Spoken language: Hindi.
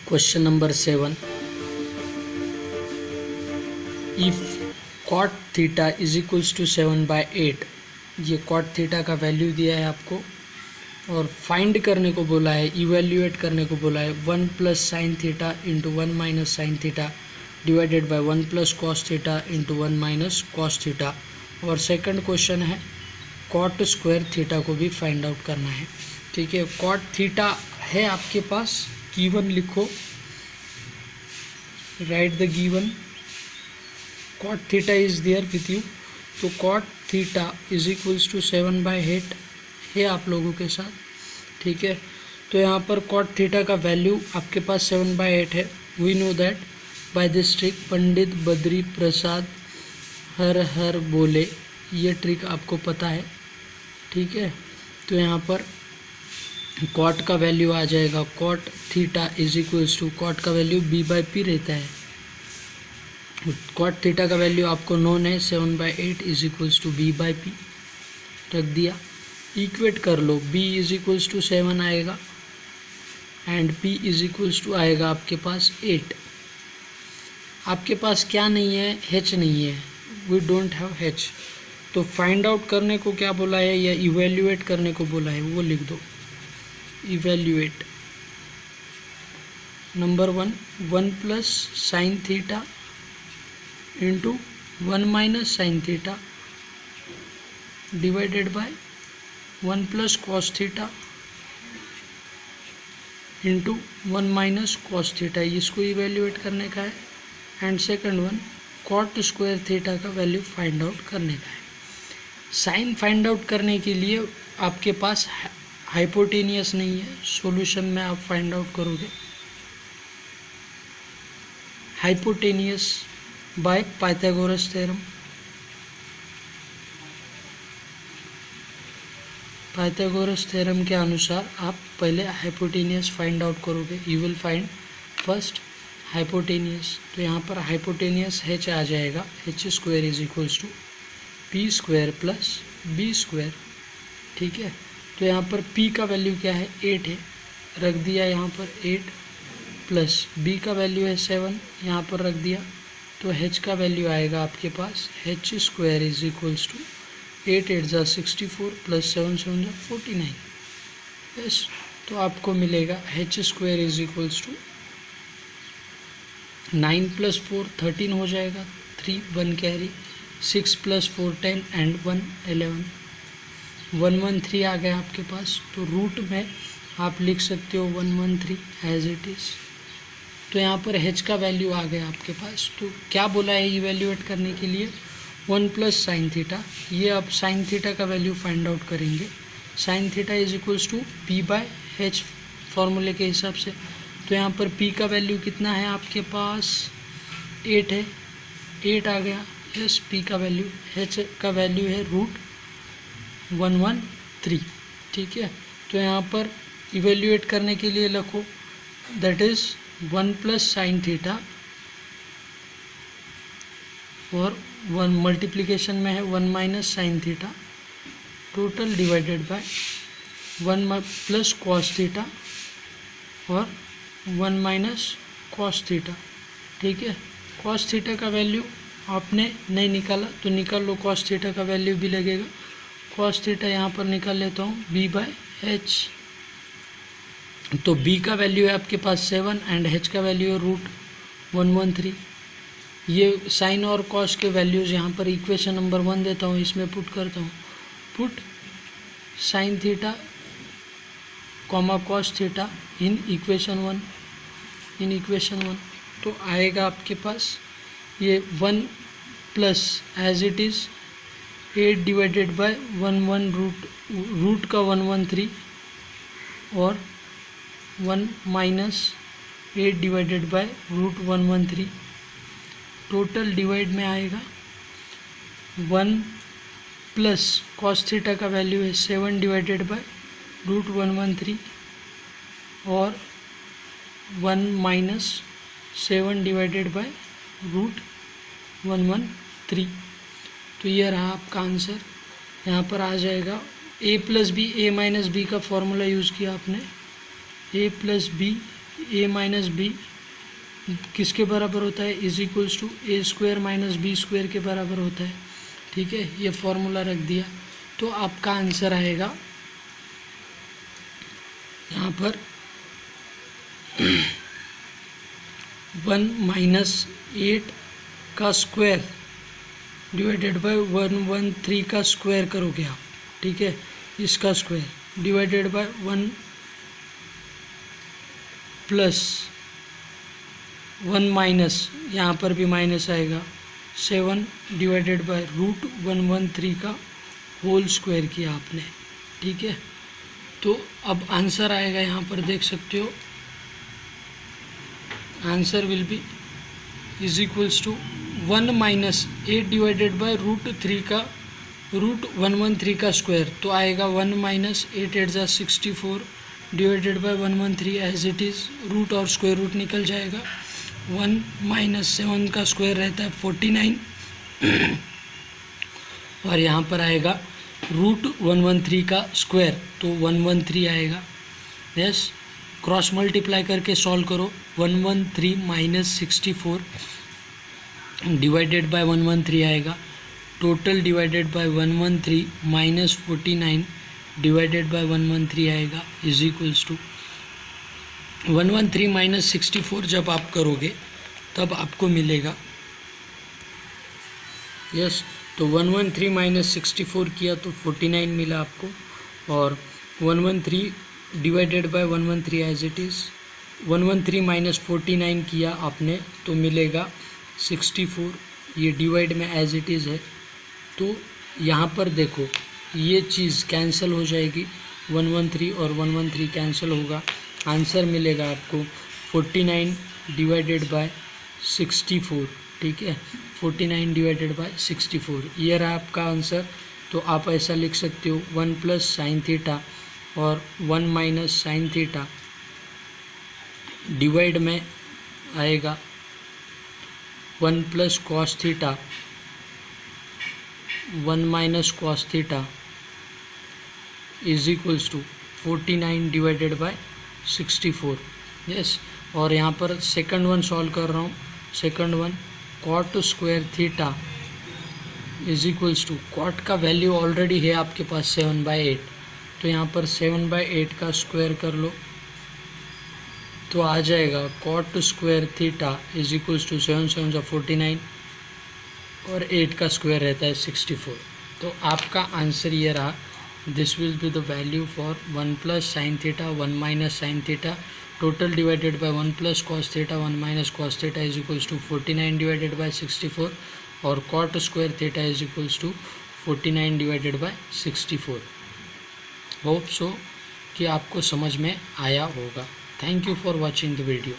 Question number 7, if cot theta is equals to 7/8, ये कॉट थीटा का वैल्यू दिया है आपको और फाइंड करने को बोला है, इवेल्यूएट करने को बोला है 1 plus sine theta into 1 minus sine theta divided by 1 plus cos theta into 1 minus cos theta. और सेकंड क्वेश्चन है कॉट स्क्वायर थीटा को भी फाइंड आउट करना है। ठीक है, कॉट थीटा है आपके पास, गिवन लिखो, write the given, cot theta is there with you. तो cot theta is equals to 7/8 है आप लोगों के साथ। ठीक है, तो यहाँ पर कॉट थीटा का वैल्यू आपके पास 7/8 है। We know that by this trick, Pandit Badri Prasad हर हर बोले, ये ट्रिक आपको पता है। ठीक है, तो यहाँ पर कॉट का वैल्यू आ जाएगा, cot theta is equals to, cot का वैल्यू b/p रहता है। कॉट थीटा का वैल्यू आपको नोन है 7/8 इज इक्वल्स टू b/p, रख दिया। इक्वेट कर लो, b इज इक्वल्स टू 7 आएगा and p is equals to आएगा आपके पास 8। आपके पास क्या नहीं है, h नहीं है, वी डोंट हैव h। तो फाइंड आउट करने को क्या बोला है या इवेल्यूएट करने को बोला है, वो लिख दो, evaluate. Number 1 plus sine theta into 1 minus sine theta divided by 1 plus cos theta into 1 minus cos theta, इसको इवेल्यूएट करने का है। And second one cot square theta का वैल्यू फाइंड आउट करने का है। साइन फाइंड आउट करने के लिए आपके पास हाइपोटेनियस नहीं है, सॉल्यूशन में आप फाइंड आउट करोगे hypotenuse by Pythagoras theorem. Pythagoras theorem के अनुसार आप पहले हाइपोटेनियस फाइंड आउट करोगे। You will find first hypotenuse. तो यहाँ पर हाइपोटेनियस h आ जाएगा, h square is equals to p square plus b square. ठीक है, तो यहाँ पर p का वैल्यू क्या है, 8 है, रख दिया यहाँ पर 8, प्लस b का वैल्यू है 7, यहाँ पर रख दिया। तो h का वैल्यू आएगा आपके पास, h square is equals to 8 8 जा 64 प्लस 7 7 जा 49। यस, तो आपको मिलेगा h square is equals to 9 plus 4 13 हो जाएगा, 3 1 कैरी, 6 प्लस 4 10 एंड 1 11, 113 आ गया आपके पास। तो रूट में आप लिख सकते हो 113 एज इट इज़। तो यहाँ पर h का वैल्यू आ गया आपके पास। तो क्या बोला है इवेल्यूएट करने के लिए, 1 प्लस साइन थीटा, ये अब साइन थीटा का वैल्यू फाइंड आउट करेंगे। Sine theta is equals to p/h फॉर्मूले के हिसाब से। तो यहाँ पर p का वैल्यू कितना है आपके पास, 8 है, 8 आ गया। यस, p का वैल्यू, h का वैल्यू है √113। ठीक है, तो यहाँ पर इवेल्यूएट करने के लिए लिखो, that is 1 plus sine theta और 1 मल्टीप्लिकेशन में है 1 minus sine theta total divided by 1 plus cos theta और 1 माइनस कॉस थीटा। ठीक है, कॉस थीटा का वैल्यू आपने नहीं निकाला तो निकाल लो, कॉस थीटा का वैल्यू भी लगेगा। कॉस थीटा यहाँ पर निकाल लेता हूँ b/h। तो b का वैल्यू है आपके पास 7 एंड h का वैल्यू है √113। ये साइन और कॉस के वैल्यूज़ यहाँ पर इक्वेशन नंबर 1 देता हूँ, इसमें पुट करता हूँ, put sine theta comma cos theta in equation 1, तो आएगा आपके पास ये 1 plus as it is 8 divided by 1 root का 113 और 1 minus 8 divided by √113। Total divide में आएगा 1 प्लस कॉस थीटा का वैल्यू है 7 डिवाइडेड बाय √113 और 1 माइनस 7 डिवाइडेड बाय √113। तो ये रहा आपका आंसर। यहाँ पर आ जाएगा a plus B, a minus B का फॉर्मूला यूज़ किया आपने, a plus B A minus B किसके बराबर होता है, is equals to A square minus B square के बराबर होता है। ठीक है, ये फॉर्मूला रख दिया तो आपका आंसर आएगा यहाँ पर 1 माइनस 8 का स्क्वायर डिवाइडेड बाय 113 का स्क्वायर करोगे आप। ठीक है, इसका square divided by 1 plus 1 minus, यहाँ पर भी माइनस आएगा, 7 डिवाइडेड बाय रूट 113 का होल स्क्वायर किया आपने। ठीक है, तो अब आंसर आएगा, यहाँ पर देख सकते हो answer will be is equals to 1 minus 8 divided by root 3 का रूट 113 का स्क्वायर, तो आएगा 1 माइनस 8 8 जा 64 divided by 113 as it is, root और स्क्वायर रूट निकल जाएगा। 1 माइनस 7 का स्क्वायर रहता है 49 और यहाँ पर आएगा रूट 113 का स्क्वायर, तो 113 आएगा। यस, क्रॉस मल्टीप्लाई करके सॉल्व करो। 113 माइनस 64 डिवाइडेड बाय 113 आएगा, total divided by 113 minus 49 divided by 113 आएगा, इज इक्वल्स टू 113 माइनस 64 जब आप करोगे तब आपको मिलेगा। यस, तो 113 माइनस 64 किया तो 49 मिला आपको, और 113 divided by 113 as it is, 113 minus 49 किया आपने तो मिलेगा 64, ये डिवाइड में एज इट इज़ है। तो यहाँ पर देखो ये चीज़ कैंसिल हो जाएगी, 113 और 113 कैंसिल होगा, आंसर मिलेगा आपको 49 डिवाइडेड बाय 64। ठीक है, 49 डिवाइडेड बाय 64, ये रहा आपका आंसर। तो आप ऐसा लिख सकते हो 1 प्लस साइन थीटा और 1 माइनस साइन थीटा डिवाइड में आएगा 1 plus cos theta 1 minus cos theta is equals to 49 divided by 64। Yes, और यहाँ पर सेकंड वन सॉल्व कर रहा हूँ। Second one cot square theta is equals to, cot का वैल्यू ऑलरेडी है आपके पास 7/8, तो यहाँ पर 7/8 का स्क्वायर कर लो तो आ जाएगा cot square theta is equals to 7 7 जा 49 और 8 का स्क्वायर रहता है 64। तो आपका आंसर ये रहा, this will be the value for 1 plus sine theta 1 minus sine theta total divided by 1 plus cos theta 1 minus cos theta is equals to 49 divided by 64 और cot square theta is equals to 49 divided by 64। Hope so कि आपको समझ में आया होगा। Thank you for watching the video.